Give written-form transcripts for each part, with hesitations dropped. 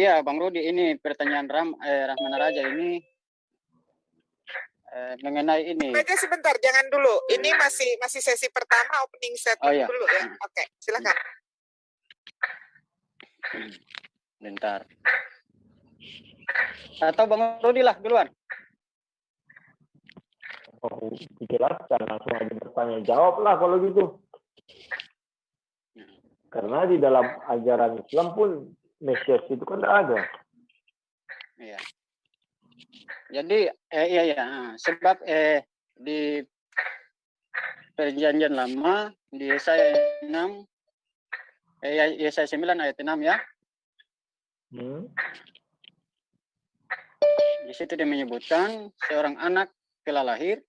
Iya, Bang Rudi, ini pertanyaan Rahman Raja ini mengenai ini. Aja sebentar, jangan dulu. Ini masih sesi pertama, opening statement dulu ya. Oke, silakan. Bentar. Atau Bang Rudi lah duluan. Dijelaskan langsung aja bertanya jawab lah kalau gitu. Karena di dalam ajaran Islam pun Mesias itu kan tidak ada. Iya. Jadi sebab di Perjanjian Lama di Yesaya 6 Yesaya 9 ayat 6 ya. Di situ dia menyebutkan seorang anak telah lahir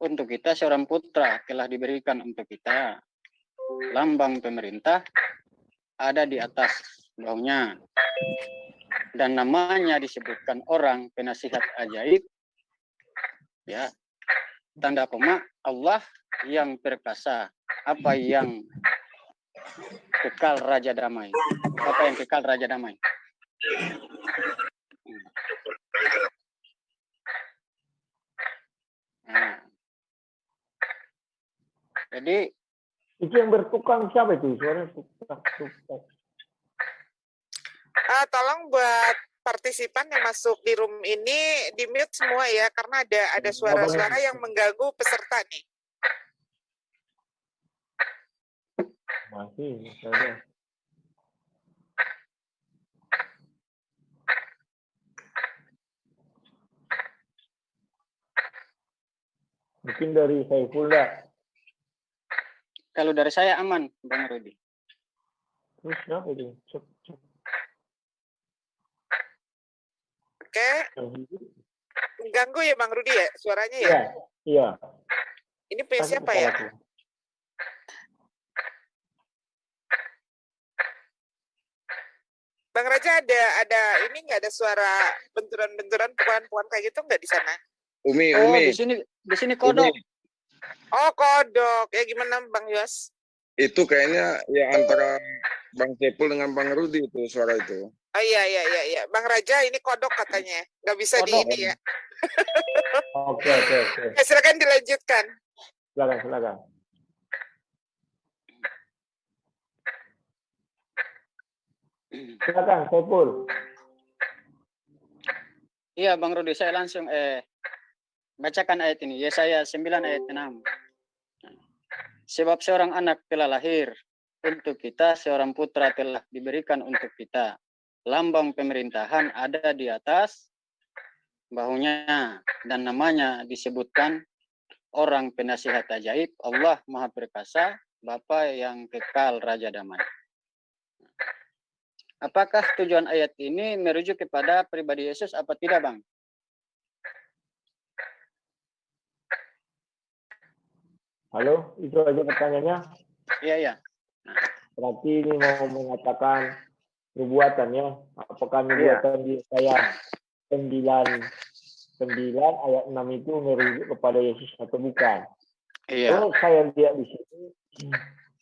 untuk kita, seorang putra telah diberikan untuk kita. Lambang pemerintah ada di atas bahunya. Dan namanya disebutkan orang penasihat ajaib. Ya. Tanda koma, Allah yang perkasa. Apa yang kekal raja damai. Apa yang kekal raja damai. Nah. Jadi itu yang bertukang siapa itu? Suara tukang. Tolong buat partisipan yang masuk di room ini di mute semua ya, karena ada suara-suara yang mengganggu peserta nih. Masih ada. Mungkin dari Saiful enggak? Kalau dari saya aman, Bang Rudi. Terus kenapa itu? Oke. Mengganggu ya Bang Rudi ya suaranya ya? Iya. Ini punya siapa ya? Bang Raja ada ini nggak ada suara benturan-benturan pukulan-pukulan kayak gitu nggak di sana? Umi. Di sini kodok. Umi. Oh kodok, ya gimana Bang Yos? Itu kayaknya ya antara Bang Saiful dengan Bang Rudi itu suara itu. Oh iya. Bang Raja ini kodok katanya, nggak bisa kodok. Di ini ya. Oke. Ya, silakan dilanjutkan. Silakan. Silakan Saiful. Iya Bang Rudi, saya langsung bacakan ayat ini. Yesaya 9 ayat 6. Sebab seorang anak telah lahir untuk kita, seorang putra telah diberikan untuk kita. Lambang pemerintahan ada di atas bahunya dan namanya disebutkan orang penasihat ajaib, Allah Maha Perkasa, Bapa yang kekal Raja Damai. Apakah tujuan ayat ini merujuk kepada pribadi Yesus apa tidak, Bang? Halo, itu aja pertanyaannya? Iya. Berarti ini mau mengatakan nubuatannya, apakah nubuatan di Yesaya 9 ayat 6 itu merujuk kepada Yesus atau bukan? Iya. Kalau saya lihat di sini,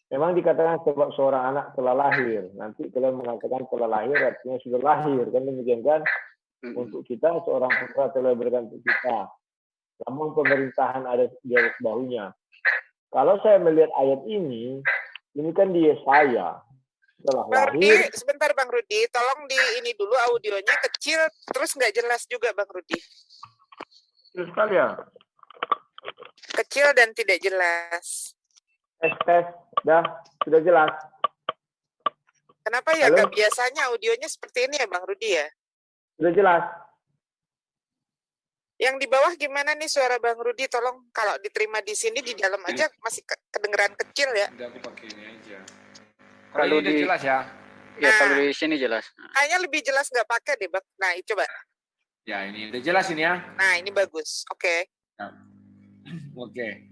memang dikatakan sebab seorang anak telah lahir. Nanti kalian mengatakan telah lahir artinya sudah lahir, kan demikian kan? Untuk kita seorang putra telah diberikan untuk kita. Lambang pemerintahan ada di atas bahunya. Kalau saya melihat ayat ini kan di Yesaya. Bang Rudi, sebentar Bang Rudi, tolong di ini dulu audionya kecil, terus nggak jelas juga Bang Rudi. Kecil sekali ya? Kecil dan tidak jelas. Tes, sudah jelas. Kenapa ya nggak biasanya audionya seperti ini ya Bang Rudi ya? Sudah jelas. Yang di bawah gimana nih suara Bang Rudi? Tolong kalau diterima di sini di dalam aja masih kedengeran kecil ya. Udah aku pakai ini aja. Kalau ini jelas ya? Ya kalau di sini jelas. Kayaknya lebih jelas nggak pakai deh Bang. Nah coba. Ya ini udah jelas ini ya. Nah ini bagus. Oke. Ya. Oke.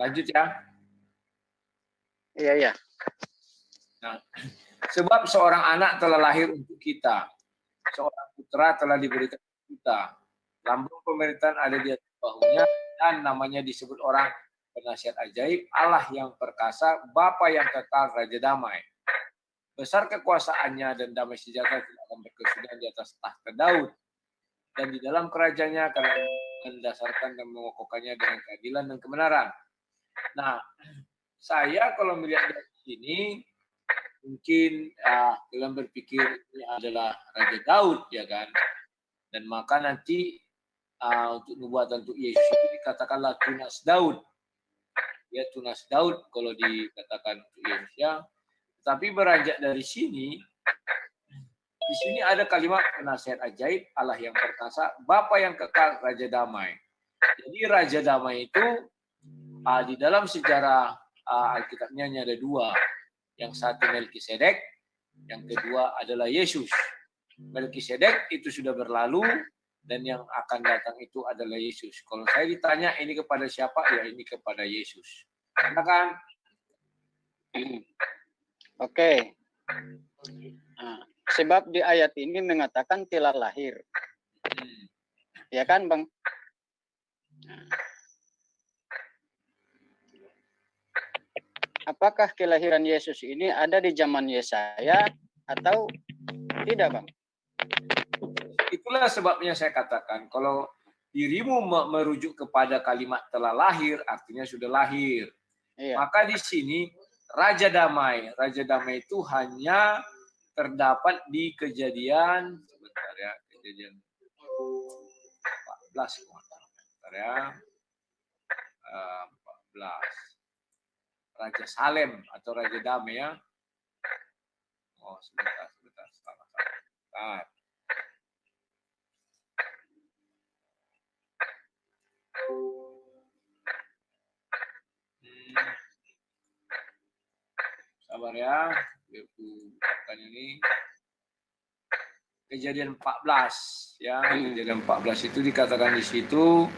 Lanjut ya. Iya. Nah, sebab seorang anak telah lahir untuk kita, seorang putra telah diberikan untuk kita. Lambang pemerintahan ada di atas bahunya dan namanya disebut orang penasihat ajaib, Allah yang perkasa, Bapa yang kekal, Raja Damai. besar kekuasaannya dan damai sejahtera tidak akan berkesudahan di atas tahta Daud dan di dalam kerajaannya karena mendasarkan dan mengokohkannya dengan keadilan dan kebenaran. Nah, saya kalau melihat dari sini mungkin kalian berpikir ini adalah Raja Daud, ya kan? Dan maka nanti untuk nubuatan untuk Yesus itu dikatakanlah tunas Daud. Ya, tunas Daud kalau dikatakan untuk Yesus, ya. Tapi beranjak dari sini, di sini ada kalimat penasihat ajaib, Allah yang perkasa, Bapa yang kekal, Raja damai. Jadi Raja damai itu di dalam sejarah Alkitabnya ada dua. Yang satu Melkisedek, yang kedua adalah Yesus. Melkisedek itu sudah berlalu dan yang akan datang itu adalah Yesus. Kalau saya ditanya ini kepada siapa, ya ini kepada Yesus. Silakan. Oke. Nah, sebab di ayat ini mengatakan telah lahir. Ya kan, Bang? Nah. Apakah kelahiran Yesus ini ada di zaman Yesaya atau tidak, Bang? Itulah sebabnya saya katakan, kalau dirimu merujuk kepada kalimat telah lahir, artinya sudah lahir. Iya. Maka di sini Raja Damai itu hanya terdapat di Kejadian, sebentar ya, Kejadian 14, sebentar ya, 14. Raja Salem atau Raja Damai, ya. Oh, sebentar. Sabar ya, bukan ini. Kejadian 14, ya. Kejadian 14 itu dikatakan di situ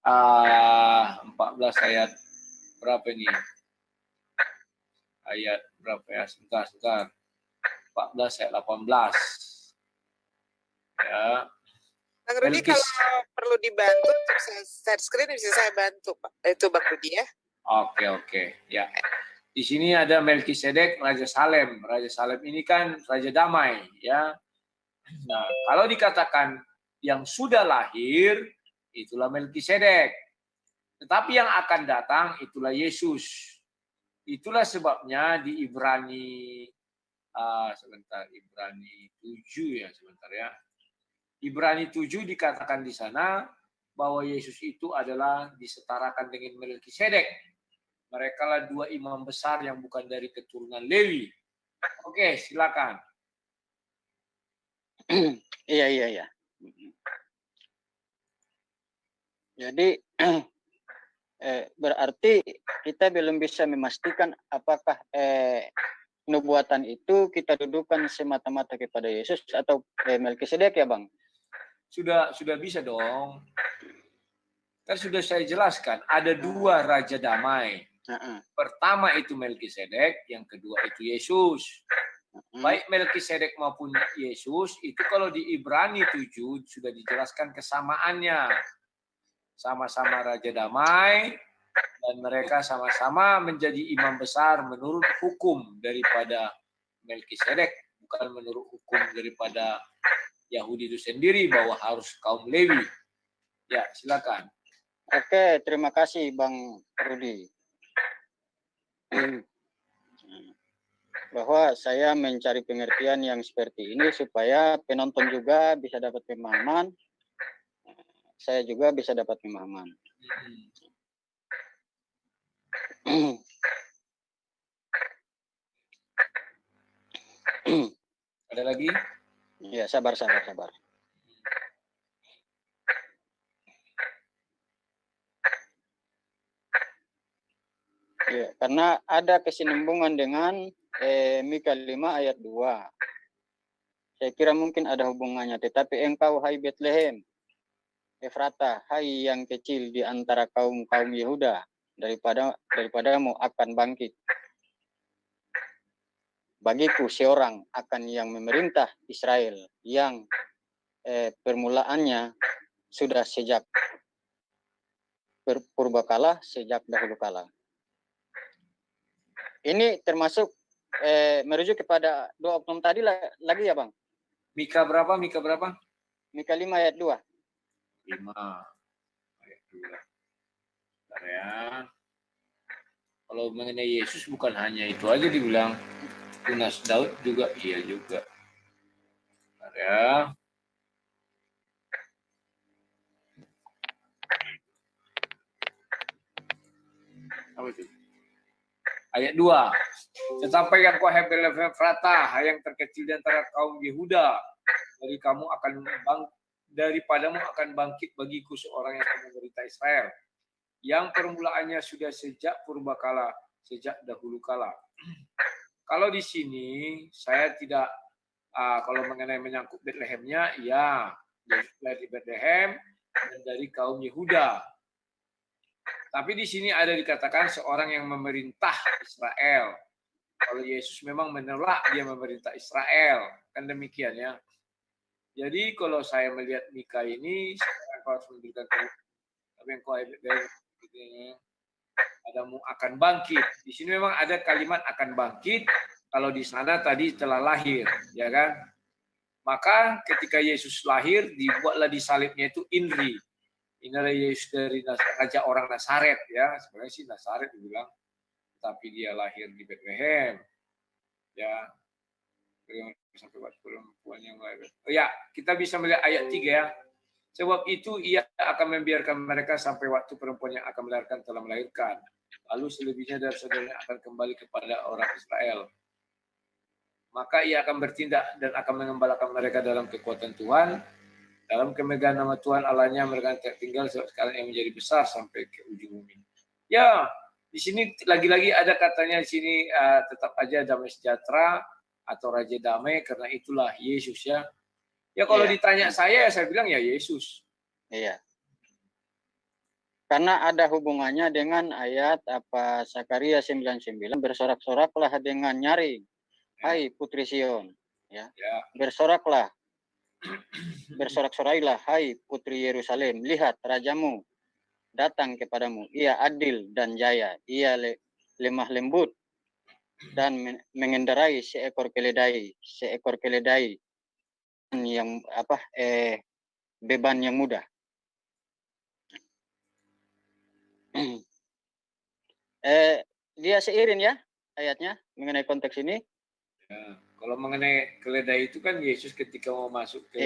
14 ayat berapa ini? Ayat berapa ya? Sebentar. 14 ayat 18. Ya. Bang Rudi, kalau perlu dibantu untuk share screen bisa saya bantu, Pak. Itu Bang Rudi ya. Oke. Ya. Di sini ada Melkisedek, Raja Salem. Raja Salem ini kan Raja Damai, ya. Nah, kalau dikatakan yang sudah lahir, itulah Melkisedek. Tetapi yang akan datang itulah Yesus. Itulah sebabnya di Ibrani Ibrani 7 ya, sebentar ya. Ibrani 7 dikatakan di sana bahwa Yesus itu adalah disetarakan dengan Melkisedek. Mereka lah dua imam besar yang bukan dari keturunan Lewi. Oke, silakan. Iya. Jadi berarti kita belum bisa memastikan apakah nubuatan itu kita dudukan semata-mata kepada Yesus atau Melkisedek, ya, Bang? Sudah bisa dong. Kan sudah saya jelaskan, ada dua Raja Damai. Pertama itu Melkisedek, yang kedua itu Yesus. Baik Melkisedek maupun Yesus, itu kalau di Ibrani 7 sudah dijelaskan kesamaannya. Sama-sama Raja Damai, dan mereka sama-sama menjadi imam besar menurut hukum daripada Melkisedek, bukan menurut hukum daripada Yahudi itu sendiri bahwa harus kaum Lewi. Ya, silakan. Oke, terima kasih Bang Rudi. Bahwa saya mencari pengertian yang seperti ini supaya penonton juga bisa dapat pemahaman. Saya juga bisa dapat pemahaman. Ada lagi? Ya, sabar. Ya, karena ada kesinambungan dengan Mika 5 ayat 2. Saya kira mungkin ada hubungannya. Tetapi engkau, hai Bethlehem Efrata, hai yang kecil di antara kaum-kaum Yehuda, daripadamu akan bangkit bagiku seorang akan yang memerintah Israel, yang permulaannya sudah sejak purbakala, sejak dahulu kala. Ini termasuk merujuk kepada dua oknum tadi lagi ya Bang. Mika berapa? Mika berapa? Mika 5 ayat 2. 5 ayat 2. Bentar ya. Kalau mengenai Yesus bukan hanya itu aja dibilang. Tunas Daud juga iya juga. Bentar ya. Apa itu? Ayat 2. Tetapi yang kau Hebel Efrata, yang terkecil di antara kaum Yehuda, daripadamu akan bangkit bagiku seorang yang akan menderita Israel, yang permulaannya sudah sejak purbakala, sejak dahulu kala. Kalau di sini saya tidak, kalau mengenai menyangkut Betlehemnya, ya dari Betlehem dan dari kaum Yehuda. Tapi di sini ada dikatakan seorang yang memerintah Israel. Kalau Yesus memang menolak dia memerintah Israel, kan demikian ya. Jadi kalau saya melihat Mika ini, saya harus memberikan tapi yang kau adamu akan bangkit. Di sini memang ada kalimat akan bangkit. Kalau di sana tadi telah lahir, ya kan? Maka ketika Yesus lahir, dibuatlah di salibnya itu INRI. Inilah Yesus dari Raja orang Nazaret, ya. Sebenarnya sih Nazaret dibilang, tapi dia lahir di Bethlehem, ya. Sampai waktu perempuan yang lahir. Oh ya, kita bisa melihat ayat 3 ya. Sebab itu ia akan membiarkan mereka sampai waktu perempuan yang akan melahirkan telah melahirkan. Lalu selebihnya dari saudaranya akan kembali kepada orang Israel. Maka ia akan bertindak dan akan mengembalakan mereka dalam kekuatan Tuhan. Dalam kemegahan nama Tuhan Allahnya mereka tinggal sekarang yang menjadi besar sampai ke ujung bumi. Ya, di sini lagi-lagi ada katanya di sini tetap aja damai sejahtera atau Raja Damai karena itulah Yesus ya. Ya kalau ditanya saya bilang ya Yesus. Iya. Karena ada hubungannya dengan ayat apa Sakaria 99, bersorak-soraklah dengan nyaring, hai putri Sion, ya. Bersoraklah. Bersorak-sorailah hai putri Yerusalem, lihat rajamu datang kepadamu, ia adil dan jaya, ia lemah lembut dan mengendarai seekor keledai yang beban yang mudah. Dia seiring ya ayatnya mengenai konteks ini. Ya, kalau mengenai keledai itu kan Yesus ketika mau masuk ke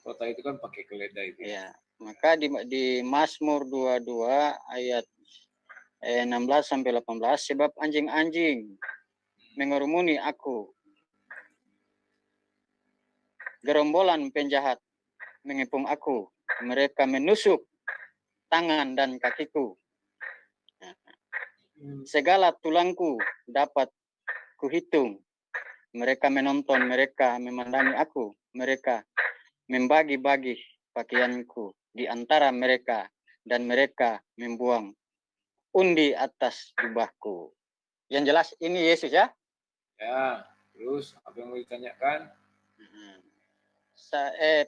kota itu kan pakai keledai itu. Ya, maka di Mazmur 22 ayat 16 sampai 18, sebab anjing-anjing mengerumuni aku, gerombolan penjahat mengepung aku, mereka menusuk tangan dan kakiku. Segala tulangku dapat kuhitung. Mereka menonton, mereka memandangi aku, mereka membagi-bagi pakaianku di antara mereka, dan mereka membuang undi atas jubahku. Yang jelas ini Yesus ya? Ya, terus apa yang mau ditanyakan?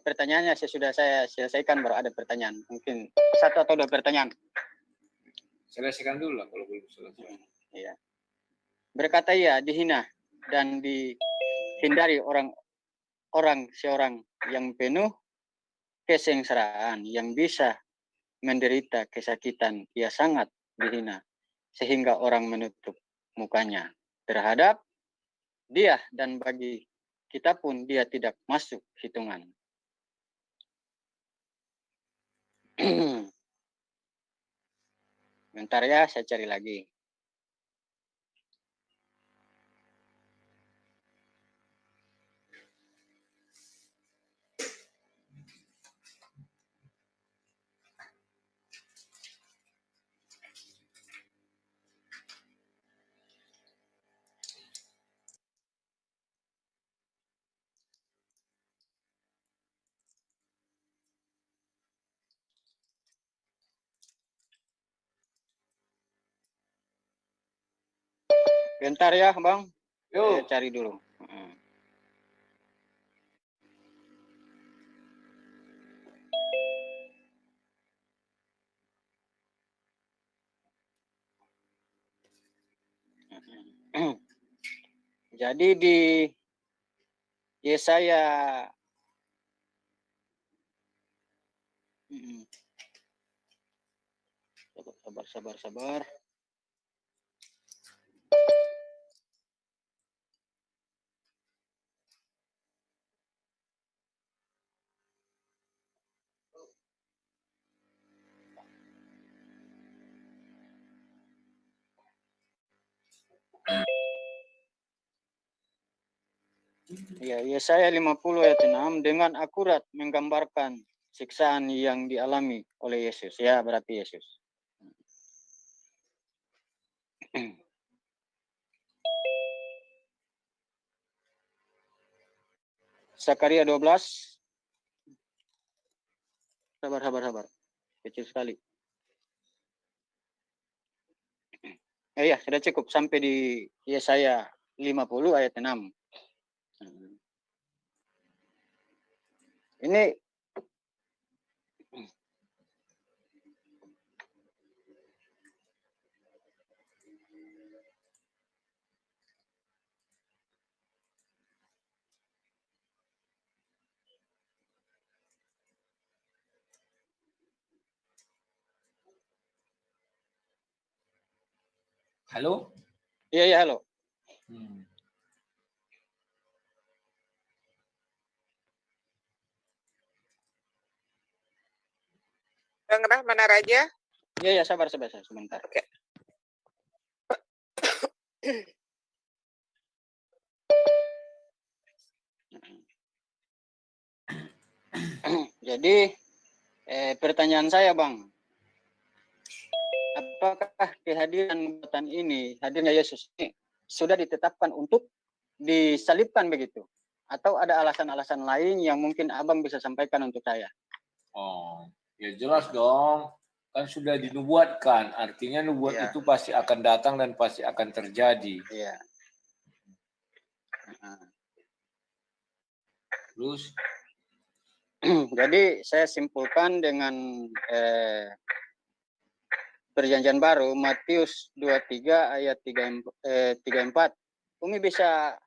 Pertanyaannya sudah saya selesaikan, baru ada pertanyaan. Mungkin 1 atau 2 pertanyaan. Selesaikan dulu lah kalau belum selesai. Iya. Berkata ia dihina dan dihindari orang seorang yang penuh kesengsaraan, yang bisa menderita kesakitan. Ia sangat dihina sehingga orang menutup mukanya terhadap dia, dan bagi kita pun dia tidak masuk hitungan. Bentar ya, saya cari lagi. Bentar ya, Bang. Saya cari dulu. Jadi di Yesaya sabar. Ya, Yesaya 50 ayat 6 dengan akurat menggambarkan siksaan yang dialami oleh Yesus. Ya, berarti Yesus. Zakaria 12. Sabar. Kecil sekali. Ya, sudah cukup sampai di Yesaya 50 ayat 6. Ini Halo? Iya, halo. Bang Rahman Raja. Iya, sabar sebentar. Oke. Jadi pertanyaan saya, Bang, apakah kehadiran ini, hadirnya Yesus ini sudah ditetapkan untuk disalibkan begitu? Atau ada alasan-alasan lain yang mungkin Abang bisa sampaikan untuk saya? Oh, ya jelas dong. Kan sudah dinubuatkan, artinya nubuat itu pasti akan datang dan pasti akan terjadi. Iya. Terus? Jadi saya simpulkan dengan Perjanjian Baru Matius 23 ayat 34. Umi bisa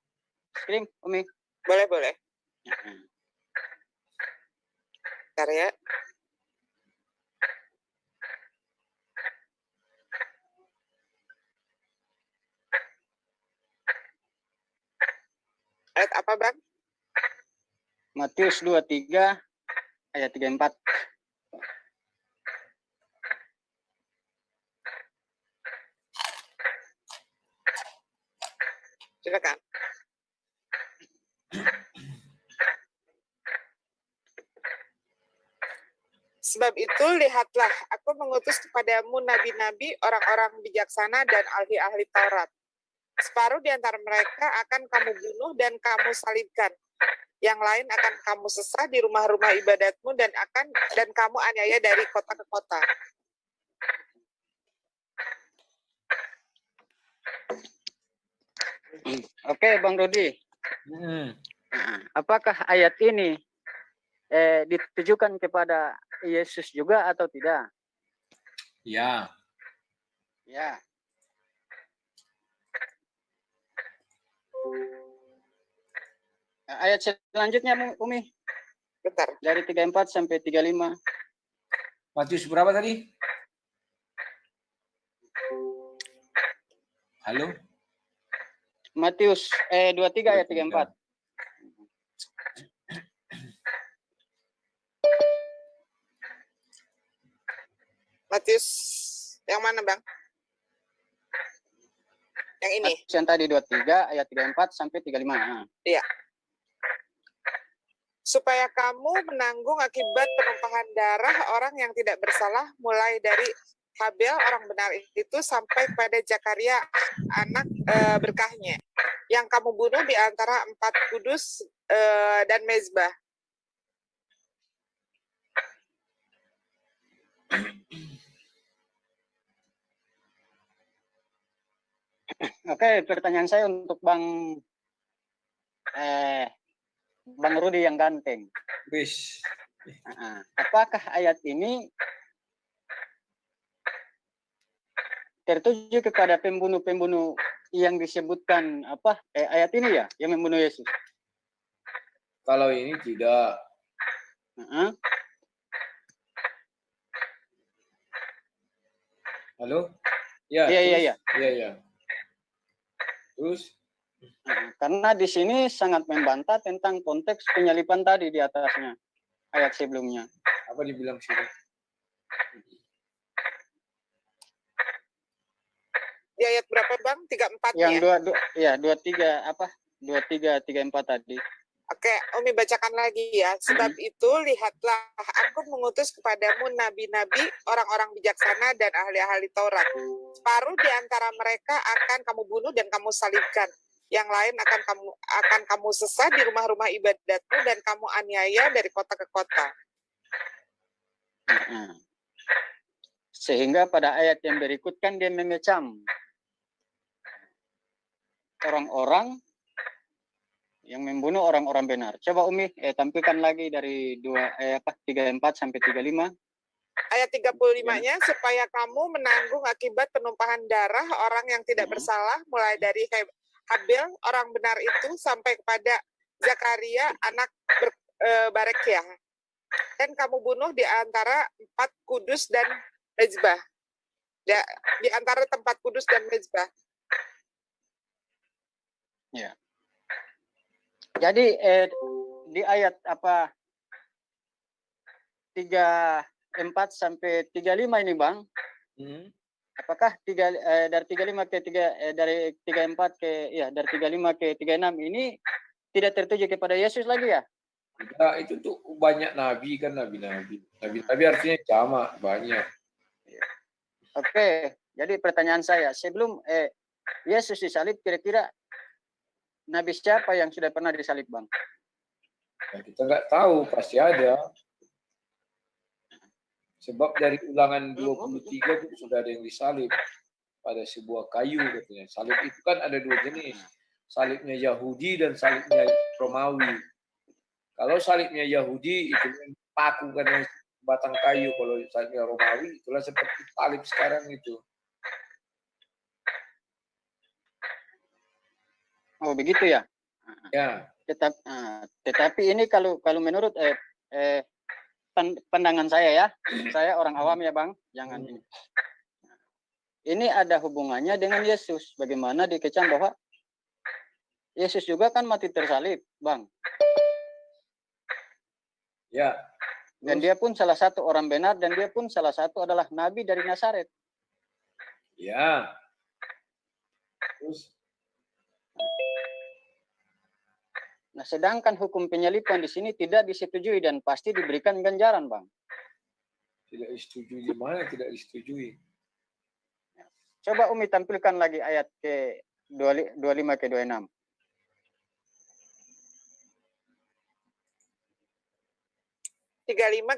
screen, Umi? Boleh. Bentar ya. Ayat apa, Bang? Matius 23 ayat 34. Silakan. Sebab itu, lihatlah, aku mengutus kepadamu nabi-nabi, orang-orang bijaksana, dan ahli-ahli Taurat. Separuh di antara mereka akan kamu bunuh dan kamu salibkan. Yang lain akan kamu sesah di rumah-rumah ibadatmu dan kamu aniaya dari kota ke kota. Oke, Bang Rudi. Apakah ayat ini ditujukan kepada Yesus juga atau tidak? Ya. Ayat selanjutnya, Umi. Bentar. Dari 34 sampai 35. Matius berapa tadi? Halo? Matius 23 ayat 34. Matius yang mana, Bang? Yang ini. Yang tadi 23 ayat 34 sampai 35. Iya. Supaya kamu menanggung akibat penumpahan darah orang yang tidak bersalah, mulai dari Habel orang benar itu sampai pada Zakaria anak berkahnya, yang kamu bunuh di antara 4 kudus dan mezbah. Oke, pertanyaan saya untuk Bang Rudi yang ganteng. Wis. Apakah ayat ini tertuju kepada pembunuh-pembunuh yang disebutkan ayat ini ya, yang membunuh Yesus. Kalau ini tidak. Halo? Ya. Iya. Terus? Karena di sini sangat membantah tentang konteks penyalipan tadi di atasnya, ayat sebelumnya. Apa dibilang sini? Di ayat berapa Bang? 34-nya? Yang 23, 34 tadi. Oke, Umi bacakan lagi ya. Sebab itu, lihatlah, aku mengutus kepadamu nabi-nabi, orang-orang bijaksana dan ahli-ahli Taurat. Separuh di antara mereka akan kamu bunuh dan kamu salibkan. Yang lain akan kamu sesat di rumah-rumah ibadatmu dan kamu aniaya dari kota ke kota. Sehingga pada ayat yang berikutkan dia mengecam orang-orang yang membunuh orang-orang benar. Coba Umi tampilkan lagi dari 34 sampai 35. Ayat 35-nya, supaya kamu menanggung akibat penumpahan darah orang yang tidak bersalah, mulai dari Habil, orang benar itu, sampai kepada Zakaria, anak Barekyah. Dan kamu bunuh di antara tempat kudus dan mezbah. Di antara tempat kudus dan mezbah. Ya. Jadi di ayat 34 sampai 35 ini Bang, apakah dari 35 ke 3 dari 34 ke dari 35 ke 36 ini tidak tertuju kepada Yesus lagi ya? Tidak, itu tuh banyak nabi kan, nabi-nabi. Nabi-nabi artinya jamak, banyak. Oke, jadi pertanyaan saya, sebelum Yesus disalib, kira-kira nabi siapa yang sudah pernah disalib, Bang? Ya, kita nggak tahu, pasti ada. Sebab dari Ulangan 23 itu sudah ada yang disalib pada sebuah kayu katanya. Salib itu kan ada dua jenis. Salibnya Yahudi dan salibnya Romawi. Kalau salibnya Yahudi itu paku kan batang kayu. Kalau salibnya Romawi itulah seperti salib sekarang itu. Oh begitu ya? Ya. Tetapi ini kalau menurut pandangan saya ya, saya orang awam ya Bang, jangan ini. Ini ada hubungannya dengan Yesus. Bagaimana dikecam bahwa Yesus juga kan mati tersalib, Bang. Ya. Dan dia pun salah satu orang benar dan dia pun salah satu adalah nabi dari Nazaret. Ya. Terus. Nah, sedangkan hukum penyalipan di sini tidak disetujui dan pasti diberikan ganjaran, Bang. Tidak disetujui di mana? Tidak disetujui. Coba Umi tampilkan lagi ayat ke 25 ke 26.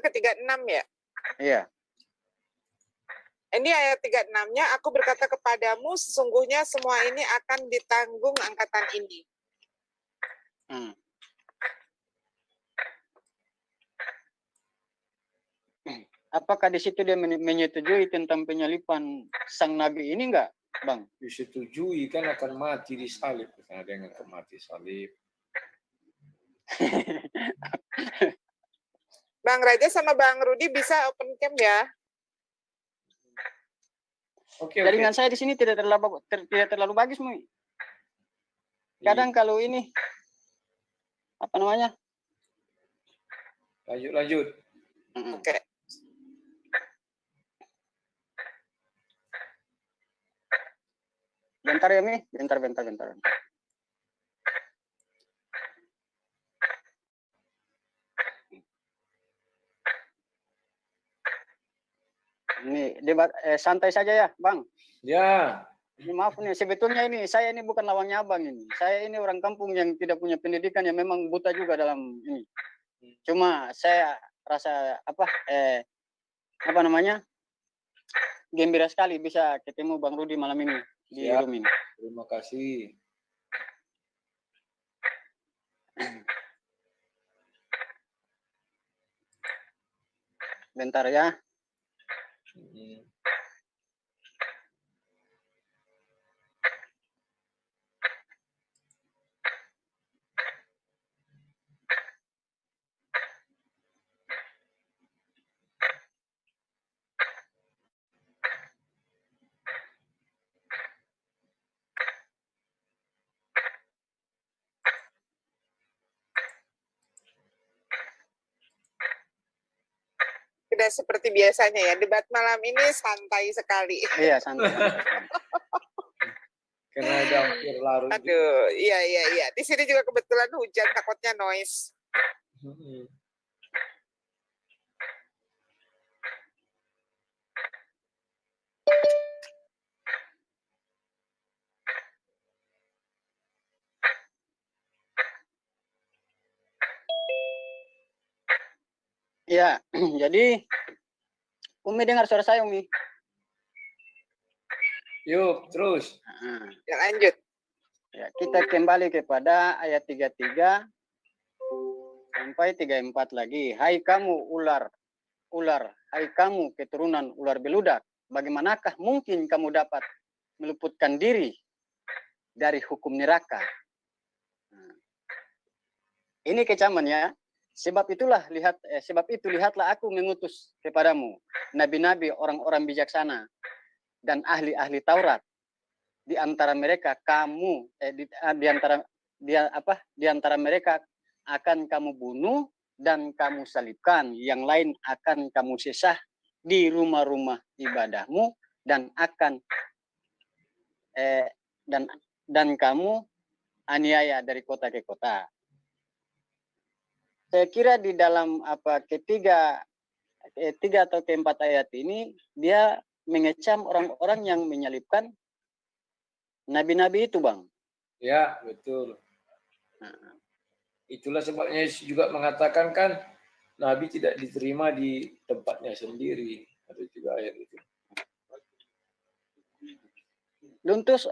ke 36 ya? Iya. Ini ayat 36-nya, aku berkata kepadamu, sesungguhnya semua ini akan ditanggung angkatan ini. Apakah di situ dia menyetujui tentang penyalipan sang nabi ini enggak, Bang? Disetujui kan akan mati di salib. Ada yang akan mati salib. Bang Raja sama Bang Rudi bisa open cam ya? Oke. Jaringan saya di sini tidak terlalu bagus, Mu. Kadang kalau ini apa namanya? Lanjut. Oke. Bentar ya, Mi. Bentar. Ini debat santai saja ya, Bang. Ya. Ini maaf nih, sebetulnya saya ini bukan lawannya Abang ini. Saya ini orang kampung yang tidak punya pendidikan, yang memang buta juga dalam ini. Cuma saya rasa gembira sekali bisa ketemu Bang Rudi malam ini di room ini. Terima kasih. Bentar ya. tidak seperti biasanya ya. Debat malam ini santai sekali. Iya, santai. Karena udah hampir larut. Aduh, iya. Di sini juga kebetulan hujan, takutnya noise. Ya, jadi Umi dengar suara saya, Umi. Yuk, terus. Ya, lanjut. Ya, kita kembali kepada ayat 33 sampai 34 lagi. Hai kamu ular, hai kamu keturunan ular beludak, bagaimanakah mungkin kamu dapat meluputkan diri dari hukum neraka? Ini kecaman ya. Sebab itu lihatlah aku mengutus kepadamu nabi-nabi, orang-orang bijaksana dan ahli-ahli Taurat. Di antara mereka di antara mereka akan kamu bunuh dan kamu salibkan, yang lain akan kamu sesah di rumah-rumah ibadahmu dan akan dan kamu aniaya dari kota ke kota. Saya kira di dalam tiga atau keempat ayat ini dia mengecam orang-orang yang menyalibkan nabi-nabi itu, Bang. Ya, betul. Itulah sebabnya Yesus juga mengatakan kan nabi tidak diterima di tempatnya sendiri. Ada juga ayat itu. Luntus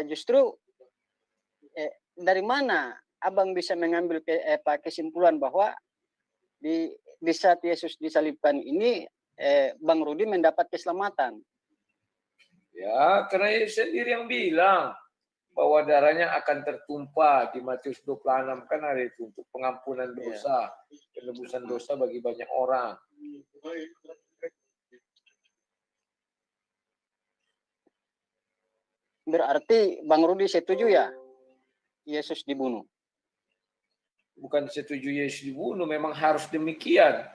justru dari mana Abang bisa mengambil kesimpulan bahwa di saat Yesus disalibkan ini Bang Rudi mendapat keselamatan? Ya, karena Yesus sendiri yang bilang bahwa darahnya akan tertumpah di Matius 26 kan ada itu untuk pengampunan dosa, penebusan dosa bagi banyak orang. Berarti Bang Rudi setuju ya Yesus dibunuh? Bukan setuju Yesus dibunuh, memang harus demikian.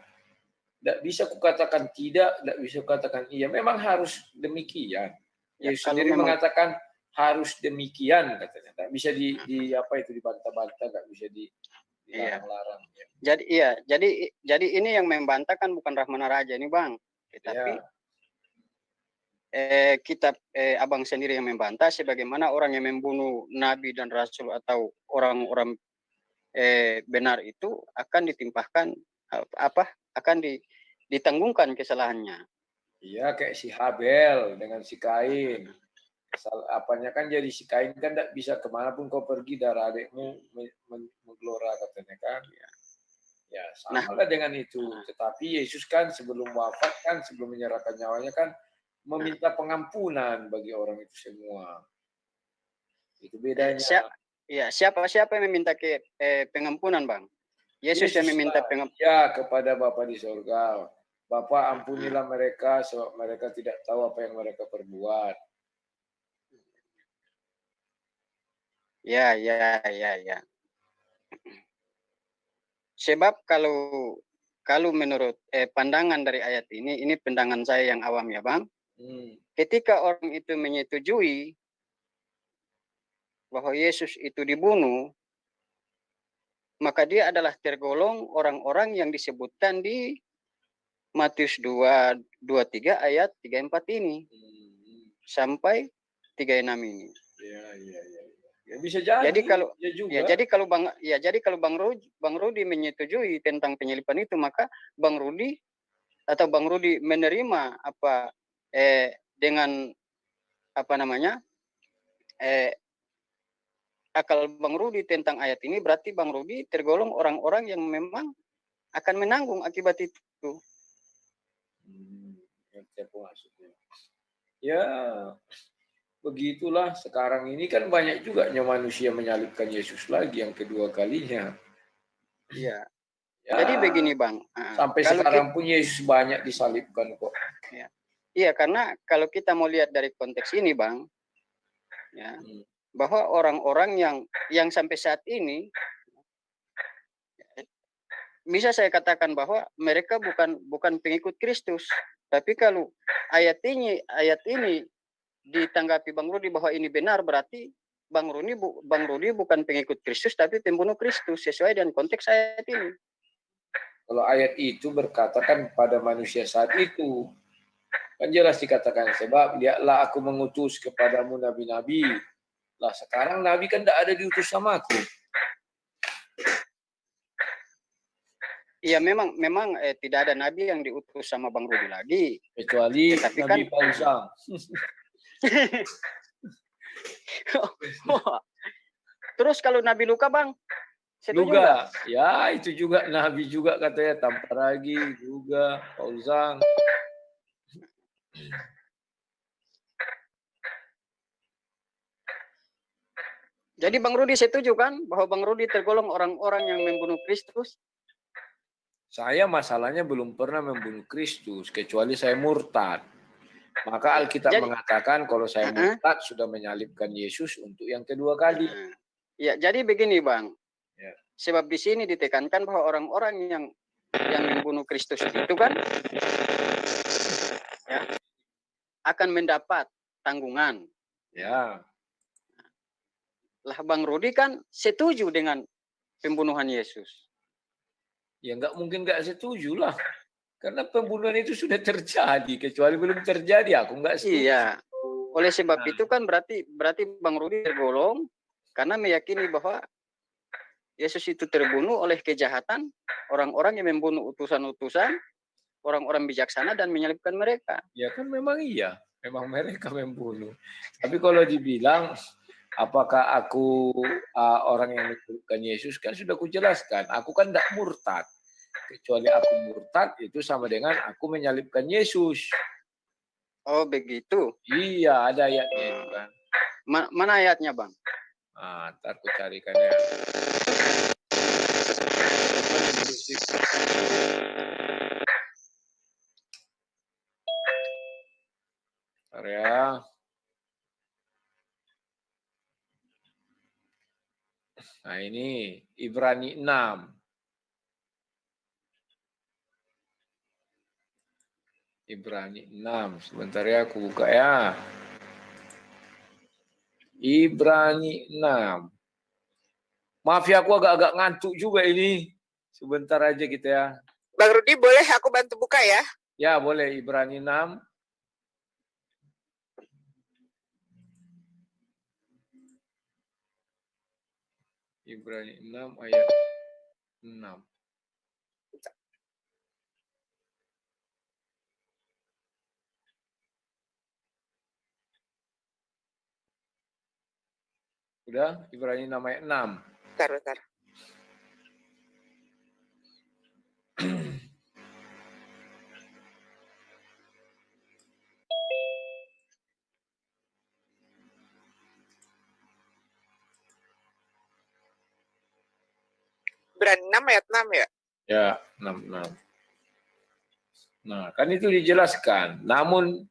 Tidak bisa kukatakan tidak, tidak bisa kukatakan iya. Memang harus demikian. Yesus sendiri mengatakan harus demikian katanya. Tidak bisa dibantah-bantah, tidak bisa dilarang-larang. Iya. Jadi ini yang membantahkan bukan Rahmana Raja ini, Bang. Tetapi kitab Abang sendiri yang membantah, sebagaimana orang yang membunuh nabi dan rasul atau orang-orang benar itu akan ditimpahkan akan ditanggungkan kesalahannya. Iya, kayak si Habel dengan si Kain. Apanya kan jadi si Kain kan tidak bisa kemanapun kau pergi, darah adikmu menggelora katanya kan. Ya sama lah dengan itu. Tetapi Yesus kan sebelum wafat kan, sebelum menyerahkan nyawanya kan meminta pengampunan bagi orang itu semua. Itu bedanya. Siapa yang meminta pengampunan, Bang? Yesus yang meminta pengampunan. Ya, kepada Bapa di surga. Bapa, ampunilah mereka sebab mereka tidak tahu apa yang mereka perbuat. Ya. Sebab kalau menurut pandangan dari ayat ini pandangan saya yang awam ya, Bang. Ketika orang itu menyetujui bahwa Yesus itu dibunuh, maka dia adalah tergolong orang-orang yang disebutkan di Matius 2:23 ayat 34 ini sampai 36 ini. Ya, bisa jadi. Jadi kalau Bang Rudi menyetujui tentang penyaliban itu, maka Bang Rudi menerima dengan akal Bang Rudi tentang ayat ini, berarti Bang Rudi tergolong orang-orang yang memang akan menanggung akibat itu. Ya, begitulah sekarang ini kan banyak juga manusia menyalibkan Yesus lagi yang kedua kalinya. Iya. Jadi begini, Bang. Sampai sekarang pun Yesus banyak disalibkan kok. Iya, karena kalau kita mau lihat dari konteks ini, Bang, ya, bahwa orang-orang yang sampai saat ini bisa saya katakan bahwa mereka bukan pengikut Kristus. Tapi kalau ayat ini ditanggapi Bang Rudi bahwa ini benar, berarti Bang Rudi bukan pengikut Kristus tapi pembunuh Kristus sesuai dengan konteks ayat ini. Kalau ayat itu berkata kan pada manusia saat itu, kan jelas dikatakan, sebab lihatlah aku mengutus kepadamu nabi-nabi. Lah sekarang nabi kan tidak ada diutus sama aku. Iya, memang tidak ada nabi yang diutus sama Bang Rudi lagi. Kecuali tapi Nabi Pausang. Terus kalau Nabi Luka, Bang? Setuju Juga, ya itu juga nabi juga katanya, Tamparagi juga, Pausang. Jadi Bang Rudi setuju kan bahwa Bang Rudi tergolong orang-orang yang membunuh Kristus? Saya masalahnya belum pernah membunuh Kristus, kecuali saya murtad. Maka Alkitab mengatakan kalau saya murtad sudah menyalibkan Yesus untuk yang kedua kali. Ya, jadi begini Bang. Ya. Sebab di sini ditekankan bahwa orang-orang yang membunuh Kristus itu kan ya, akan mendapat tanggungan. Ya. Lah Bang Rudi kan setuju dengan pembunuhan Yesus. Ya nggak mungkin nggak setuju lah. Karena pembunuhan itu sudah terjadi. Kecuali belum terjadi, aku nggak setuju. Iya. Oleh sebab itu kan berarti Bang Rudi tergolong karena meyakini bahwa Yesus itu terbunuh oleh kejahatan orang-orang yang membunuh utusan-utusan, orang-orang bijaksana dan menyalibkan mereka. Ya kan memang iya. Memang mereka membunuh. Tapi kalau dibilang apakah aku orang yang menyalibkan Yesus, kan sudah kujelaskan. Aku kan tidak murtad. Kecuali aku murtad, itu sama dengan aku menyalibkan Yesus. Oh begitu? Iya, ada ayatnya itu kan. Mana ayatnya Bang? Ntar aku carikan ya. Bentar ya. Nah ini Ibrani 6. Ibrani 6. Sebentar ya aku buka ya. Ibrani 6. Maaf ya aku agak-agak ngantuk juga ini. Sebentar aja kita ya. Bang Rudi, boleh aku bantu buka ya? Ya boleh, Ibrani 6. Ibrani 6 ayat 6. Udah, Ibrani 6 ayat 6. Bentar. Ibrani 6 ayat 6 ya? Ya, 6. Nah, kan itu dijelaskan. Namun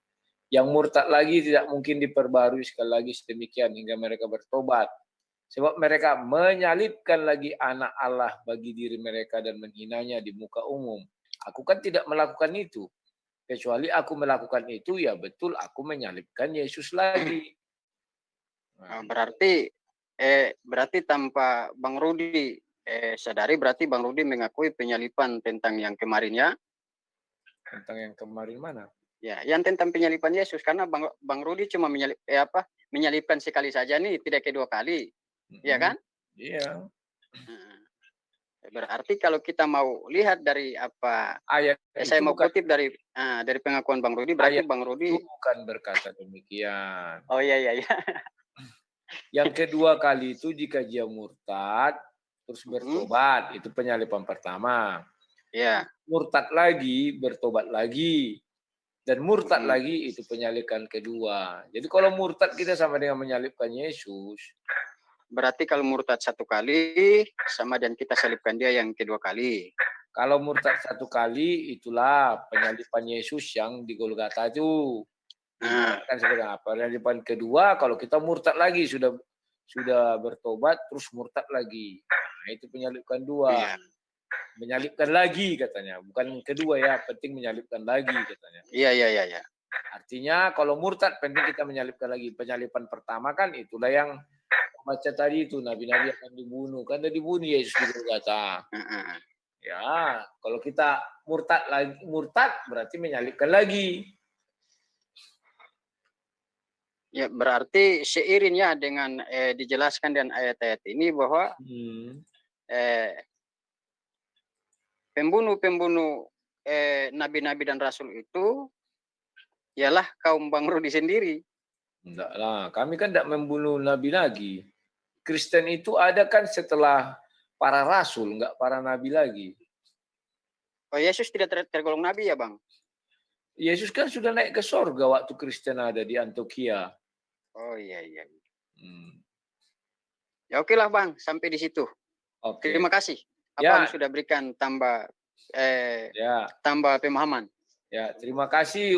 yang murtad lagi tidak mungkin diperbarui sekali lagi sedemikian hingga mereka bertobat. Sebab mereka menyalibkan lagi anak Allah bagi diri mereka dan menghinanya di muka umum. Aku kan tidak melakukan itu. Kecuali aku melakukan itu, ya betul aku menyalibkan Yesus lagi. Nah, berarti tanpa Bang Rudi sadari, berarti Bang Rudi mengakui penyalipan tentang yang kemarinnya. Tentang yang kemarin mana? Ya, yang tentang penyalipan Yesus, karena Bang Rudi cuma menyalipkan sekali saja nih, tidak kedua kali. Iya kan? Iya. Berarti kalau kita mau lihat dari apa ayat saya mau kutip dari pengakuan Bang Rudi, berarti Bang Rudi bukan berkata demikian. Oh iya. Yang kedua kali itu jika dia murtad terus bertobat, itu penyalipan pertama. Ya. Murtad lagi, bertobat lagi. Dan murtad lagi, itu penyalipan kedua. Jadi kalau murtad kita sama dengan menyalibkan Yesus. Berarti kalau murtad satu kali sama dengan kita salibkan dia yang kedua kali. Kalau murtad satu kali, itulah penyalipan Yesus yang di Golgota itu. Kan seperti apa? Penyalipan kedua, kalau kita murtad lagi, sudah bertobat, terus murtad lagi. Nah, itu penyalipan dua. Iya. menyalibkan lagi katanya. Bukan kedua ya, penting menyalibkan lagi katanya. Iya. Artinya kalau murtad penting kita menyalibkan lagi. Penyaliban pertama kan itulah yang baca tadi itu, nabi-nabi akan dibunuh. Kan udah dibunuh Yesus di Golgota. Ya, kalau kita murtad berarti menyalibkan lagi. Ya, berarti seiringnya dengan dijelaskan dengan ayat-ayat ini bahwa pembunuh-pembunuh nabi-nabi dan rasul itu ialah kaum Bang Rudi sendiri. Enggak lah, kami kan tidak membunuh nabi lagi. Kristen itu ada kan setelah para rasul, enggak para nabi lagi. Oh, Yesus tidak tergolong nabi ya, Bang? Yesus kan sudah naik ke sorga waktu Kristen ada di Antioquia. Oh iya. Ya oke lah, Bang, sampai di situ. Oke. Terima kasih. Abang sudah berikan tambah pemahaman. Ya, terima kasih